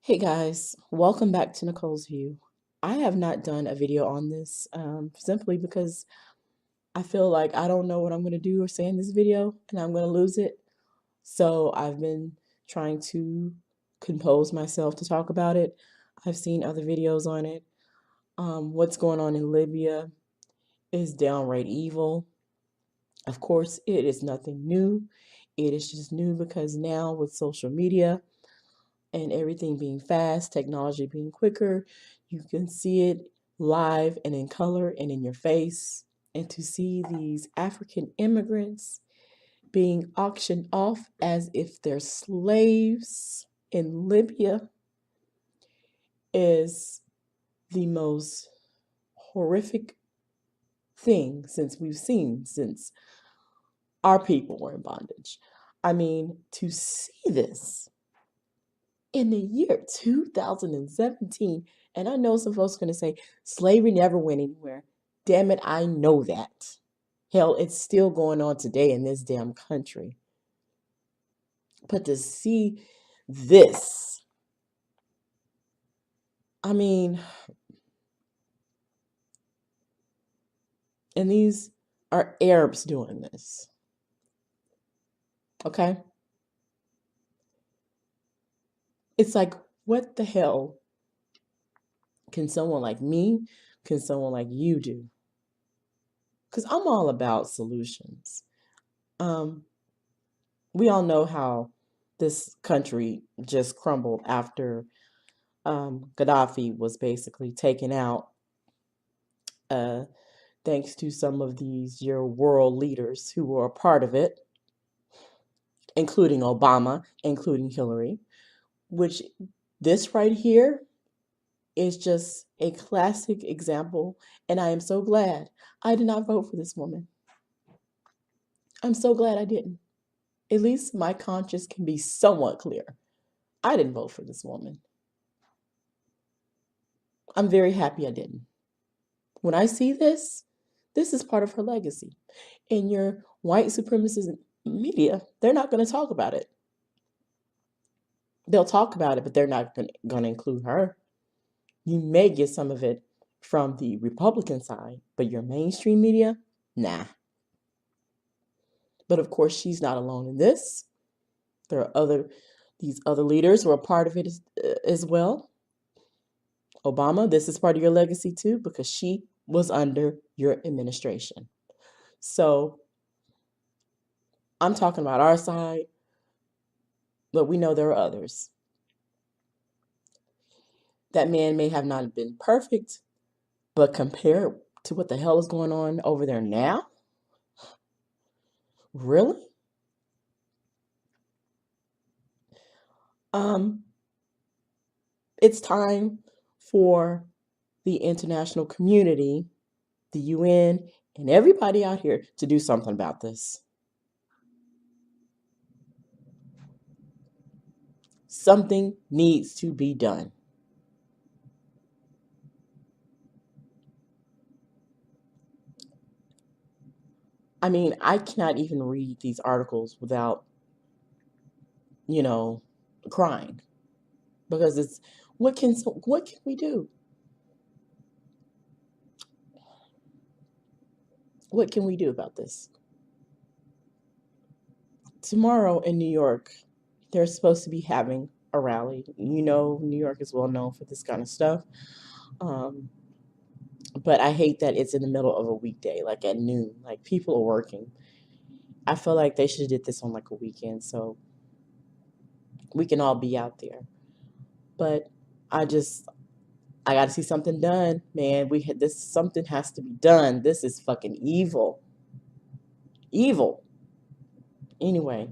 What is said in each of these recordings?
Hey guys, welcome back to Nicole's View. I have not done a video on this simply because I feel like I don't know what I'm going to do or say in this video and I'm going to lose it. So I've been trying to compose myself to talk about it. I've seen other videos on it. What's going on in Libya is downright evil. Of course, it is nothing new. It is just new because now with social media, and everything being fast, technology being quicker, you can see it live and in color and in your face. And to see these African immigrants being auctioned off as if they're slaves in Libya is the most horrific thing since our people were in bondage. I mean, to see this in the year 2017. And I know some folks are going to say slavery never went anywhere. Damn it, I know that. Hell, it's still going on today in this damn country. But to see this, I mean, and these are Arabs doing this, okay? It's like, what the hell can someone like me, can someone like you do? Because I'm all about solutions. Um, we all know how this country just crumbled after Gaddafi was basically taken out, uh, thanks to some of these your world leaders who were a part of it, including Obama, including Hillary, which this right here is just a classic example. And I am so glad I did not vote for this woman. I'm so glad I didn't. At least my conscience can be somewhat clear. I didn't vote for this woman. I'm very happy I didn't. When I see this, this is part of her legacy. In your white supremacist media, they're not going to talk about it. They'll talk about it, but they're not going to include her. You may get some of it from the Republican side, but your mainstream media, nah. But of course, she's not alone in this. There are these other leaders who are part of it as well. Obama, this is part of your legacy too, because she was under your administration. So I'm talking about our side, but we know there are others. That man may have not been perfect, but compared to what the hell is going on over there now, really? Um, it's time for the international community, the UN, and everybody out here to do something about this. Something needs to be done. I mean, I cannot even read these articles without, you know, crying because it's what can we do? What can we do about this? Tomorrow in New York, they're supposed to be having a rally. You know, New York is well known for this kind of stuff. Um, but I hate that it's in the middle of a weekday, like at noon. Like people are working. I feel like they should have did this on like a weekend so we can all be out there. But I just I got to see something done, man. We had this something has to be done. This is fucking evil. Evil. Anyway,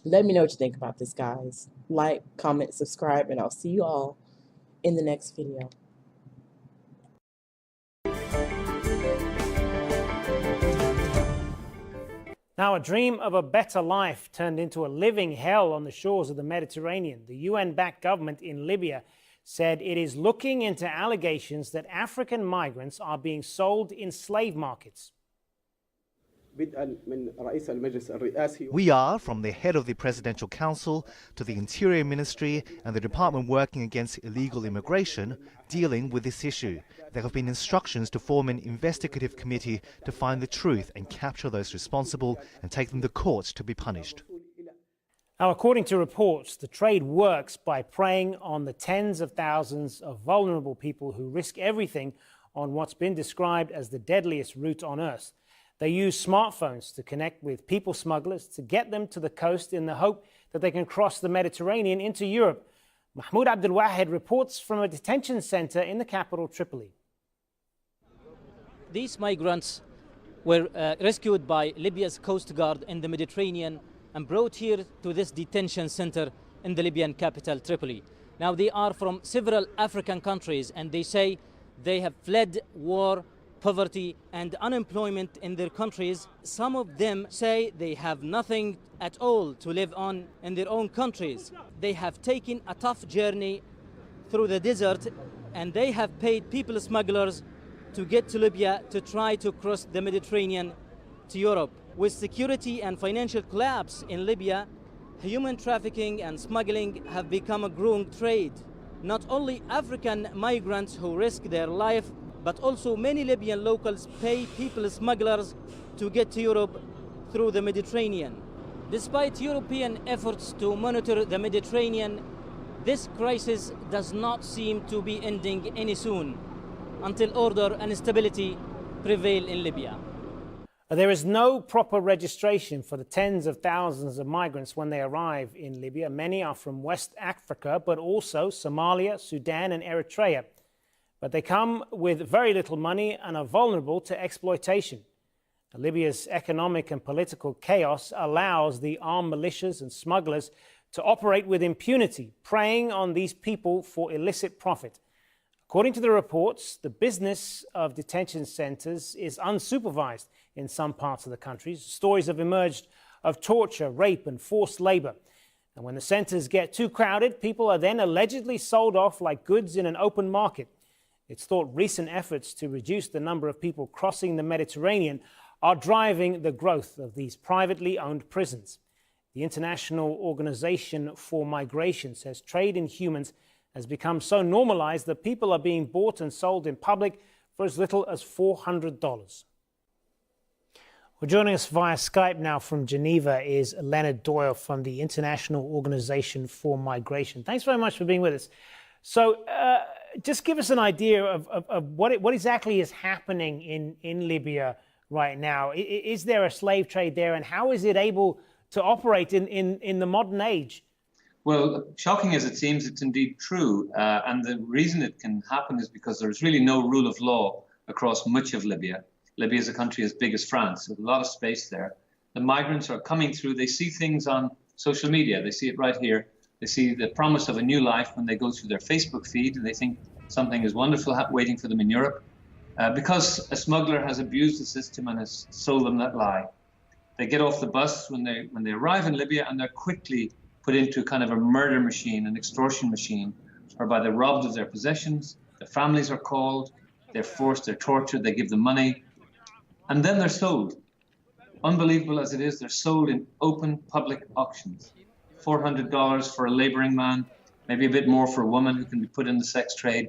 let me know what you think about this, guys. Like, comment, subscribe, and I'll see you all in the next video. Now, a dream of a better life turned into a living hell on the shores of the Mediterranean. The UN-backed government in Libya said it is looking into allegations that African migrants are being sold in slave markets. We are, from the head of the Presidential Council to the Interior Ministry and the department working against illegal immigration, dealing with this issue. There have been instructions to form an investigative committee to find the truth and capture those responsible and take them to court to be punished. Now, according to reports, the trade works by preying on the tens of thousands of vulnerable people who risk everything on what's been described as the deadliest route on earth. They use smartphones to connect with people smugglers to get them to the coast in the hope that they can cross the Mediterranean into Europe. Mahmoud Abdul Wahed reports from a detention center in the capital, Tripoli. These migrants were rescued by Libya's Coast Guard in the Mediterranean and brought here to this detention center in the Libyan capital, Tripoli. Now, they are from several African countries, and they say they have fled war, poverty and unemployment in their countries. Some of them say they have nothing at all to live on in their own countries. They have taken a tough journey through the desert, and they have paid people smugglers to get to Libya to try to cross the Mediterranean to Europe. With security and financial collapse in Libya, human trafficking and smuggling have become a growing trade. Not only African migrants who risk their life, but also many Libyan locals pay people smugglers to get to Europe through the Mediterranean. Despite European efforts to monitor the Mediterranean, this crisis does not seem to be ending any soon until order and stability prevail in Libya. There is no proper registration for the tens of thousands of migrants when they arrive in Libya. Many are from West Africa, but also Somalia, Sudan and Eritrea. But they come with very little money and are vulnerable to exploitation. Libya's economic and political chaos allows the armed militias and smugglers to operate with impunity, preying on these people for illicit profit. According to the reports, the business of detention centers is unsupervised in some parts of the country. Stories have emerged of torture, rape and forced labor. And when the centers get too crowded, people are then allegedly sold off like goods in an open market. It's thought recent efforts to reduce the number of people crossing the Mediterranean are driving the growth of these privately owned prisons. The International Organization for Migration says trade in humans has become so normalized that people are being bought and sold in public for as little as $400. Well, joining us via Skype now from Geneva is Leonard Doyle from the International Organization for Migration. Thanks very much for being with us. So just give us an idea of what exactly is happening in Libya right now. Is there a slave trade there, and how is it able to operate in the modern age? Well, shocking as it seems, it's indeed true. And the reason it can happen is because there's really no rule of law across much of Libya. Libya is a country as big as France, so there's a lot of space there. The migrants are coming through. They see things on social media. They see it right here. They see the promise of a new life when they go through their Facebook feed, and they think something is wonderful waiting for them in Europe. Because a smuggler has abused the system and has sold them that lie. They get off the bus when they arrive in Libya, and they're quickly put into kind of a murder machine, an extortion machine, whereby they're robbed of their possessions, their families are called, they're forced, they're tortured, they give them money, and then they're sold. Unbelievable as it is, they're sold in open public auctions. $400 for a laboring man, maybe a bit more for a woman who can be put in the sex trade.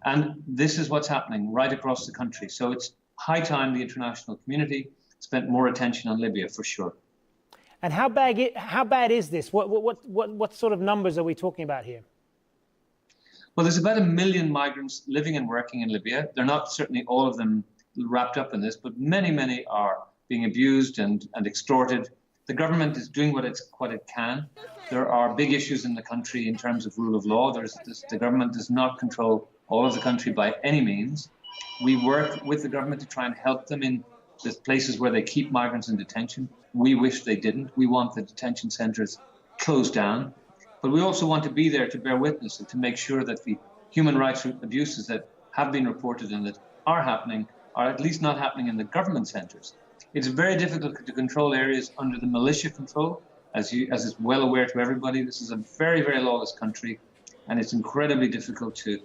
And this is what's happening right across the country. So it's high time the international community spent more attention on Libya, for sure. And how bad is this? What sort of numbers are we talking about here? Well, there's about 1 million migrants living and working in Libya. They're not certainly all of them wrapped up in this, but many are being abused and extorted. The government is doing what it can. There are big issues in the country in terms of rule of law. The government does not control all of the country by any means. We work with the government to try and help them in the places where they keep migrants in detention. We wish they didn't. We want the detention centres closed down. But we also want to be there to bear witness and to make sure that the human rights abuses that have been reported and that are happening are at least not happening in the government centres. It's very difficult to control areas under the militia control. As is well aware to everybody, this is a very lawless country, and it's incredibly difficult to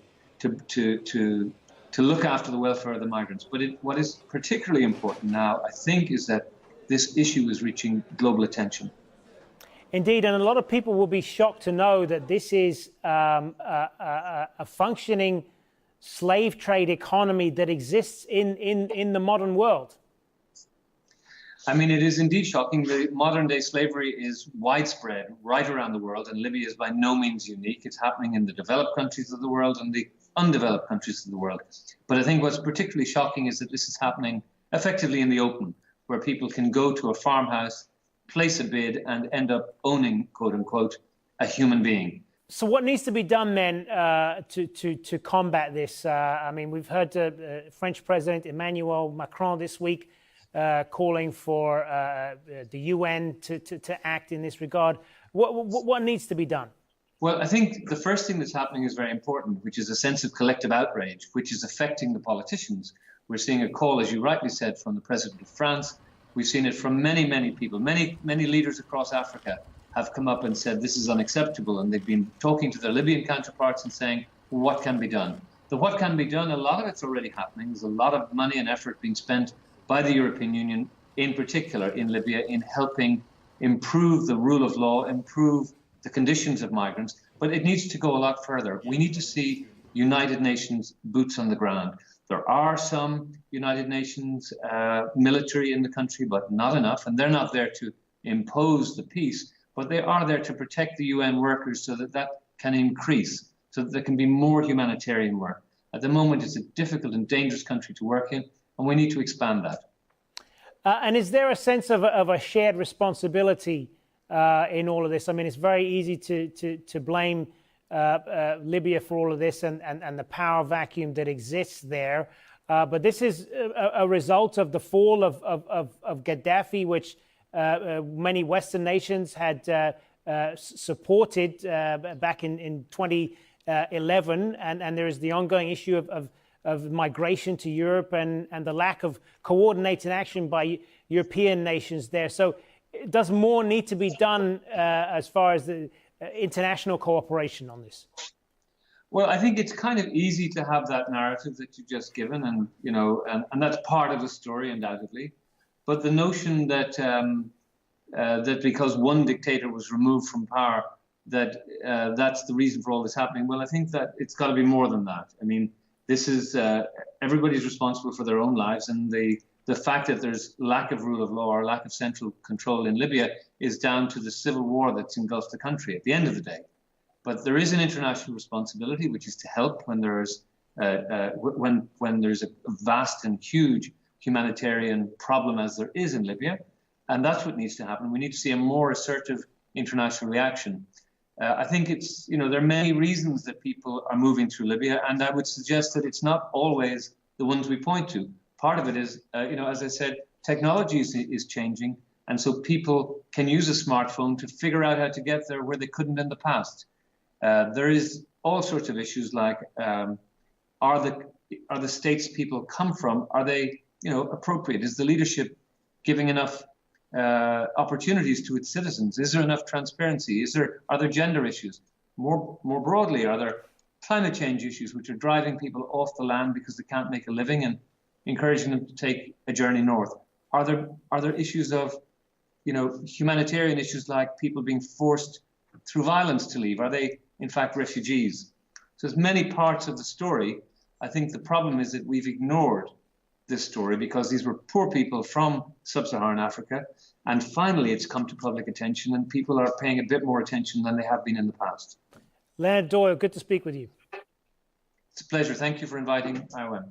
look after the welfare of the migrants. But what is particularly important now, I think, is that this issue is reaching global attention. Indeed, and a lot of people will be shocked to know that this is a functioning slave trade economy that exists in the modern world. I mean, it is indeed shocking. The modern day slavery is widespread right around the world, and Libya is by no means unique. It's happening in the developed countries of the world and the undeveloped countries of the world. But I think what's particularly shocking is that this is happening effectively in the open, where people can go to a farmhouse, place a bid, and end up owning, quote unquote, a human being. So what needs to be done then to combat this? I mean, we've heard French President Emmanuel Macron this week calling for the UN to act in this regard. What needs to be done? Well, I think the first thing that's happening is very important, which is a sense of collective outrage, which is affecting the politicians. We're seeing a call, as you rightly said, from the President of France. We've seen it from many, many people. Many leaders across Africa have come up and said this is unacceptable, and they've been talking to their Libyan counterparts and saying, well, what can be done? The what can be done, a lot of it's already happening. There's a lot of money and effort being spent by the European Union, in particular in Libya, in helping improve the rule of law, improve the conditions of migrants, but it needs to go a lot further. We need to see United Nations boots on the ground. There are some United Nations military in the country, but not enough, and they're not there to impose the peace, but they are there to protect the UN workers so that that can increase, so that there can be more humanitarian work. At the moment, it's a difficult and dangerous country to work in, and we need to expand that. And is there a sense of a shared responsibility in all of this? I mean, it's very easy to blame Libya for all of this and the power vacuum that exists there. But this is a result of the fall of Gaddafi, which many Western nations had supported back in 2011. And there is the ongoing issue of migration to Europe and the lack of coordinated action by European nations there. So does more need to be done as far as the international cooperation on this? Well, I think it's kind of easy to have that narrative that you've just given, and you know, and that's part of the story, undoubtedly. But the notion that that because one dictator was removed from power, that that's the reason for all this happening. Well, I think that it's got to be more than that. I mean, this is everybody's responsible for their own lives, and the fact that there's lack of rule of law or lack of central control in Libya is down to the civil war that's engulfed the country at the end of the day. But there is an international responsibility, which is to help when there's when there's a vast and huge humanitarian problem, as there is in Libya, and that's what needs to happen. We need to see a more assertive international reaction. I think it's, you know, there are many reasons that people are moving through Libya, and I would suggest that it's not always the ones we point to. Part of it is, you know, as I said, technology is changing, and so people can use a smartphone to figure out how to get there where they couldn't in the past. There is all sorts of issues like, are the states people come from, are they, you know, appropriate? Is the leadership giving enough opportunities to its citizens? Is there enough transparency? Are there gender issues? More broadly, are there climate change issues which are driving people off the land because they can't make a living and encouraging them to take a journey north? Are there issues of, you know, humanitarian issues like people being forced through violence to leave? Are they in fact refugees? So there's many parts of the story. I think the problem is that we've ignored this story because these were poor people from sub-Saharan Africa, and finally it's come to public attention and people are paying a bit more attention than they have been in the past. Leonard Doyle, good to speak with you. It's a pleasure. Thank you for inviting IOM.